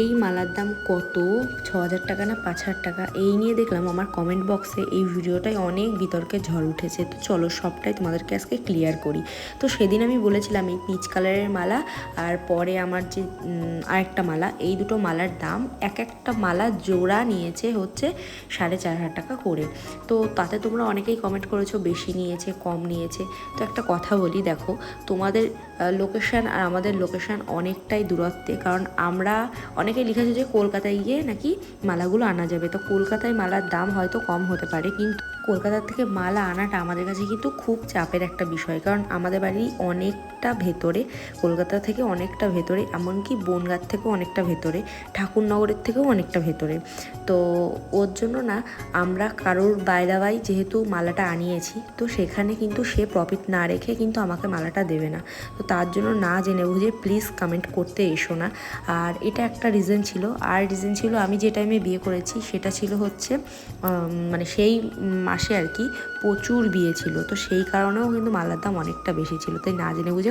এই মালার দাম কত, 6,000 টাকা না 5,000 টাকা, এই নিয়ে দেখলাম আমার কমেন্ট বক্সে এই ভিডিওটায় অনেক বিতর্কের ঝড় উঠেছে। তো চলো সবটাই তোমাদেরকে আজকে ক্লিয়ার করি। তো সেদিন আমি বলেছিলাম এই পিচ কালারের মালা আর পরে আমার যে আরেকটা মালা, এই দুটো মালার দাম এক একটা মালা জোড়া নিয়েছে হচ্ছে 4,500 টাকা করে। তো তাতে তোমরা অনেকেই কমেন্ট করেছো বেশি নিয়েছে কম নিয়েছে। তো একটা কথা বলি, দেখো তোমাদের লোকেশান আর আমাদের লোকেশান অনেকটাই দূরত্বে, কারণ আমরা অনেকে লিখেছে যে কলকাতায় গিয়ে নাকি মালাগুলো আনা যাবে। তো কলকাতায় মালার দাম হয়তো কম হতে পারে, কিন্তু কলকাতার থেকে মালা আনাটা আমাদের কাছে কিন্তু খুব চাপের একটা বিষয়, কারণ আমাদের বাড়ি অনেকটা ভেতরে, কলকাতা থেকে অনেকটা ভেতরে, এমনকি বনগাঁর থেকেও অনেকটা ভেতরে, ঠাকুরনগরের থেকেও অনেকটা ভেতরে। তো ওর জন্য না আমরা কারোর বাইদাবাই যেহেতু মালাটা আনিয়েছি, তো সেখানে কিন্তু সে প্রফিট না রেখে কিন্তু আমাকে মালাটা দেবে না। তো তার জন্য না জেনে বুঝে প্লিজ কমেন্ট করতে এসো না। আর এটা একটা রিজন ছিল। আর রিজন ছিল আমি যে টাইমে বিয়ে করেছি সেটা ছিল হচ্ছে মানে সেই মাসে আর কি প্রচুর বিয়ে ছিল, তো সেই কারণেও কিন্তু মালার দাম অনেকটা বেশি ছিল। তাই না জেনে বুঝে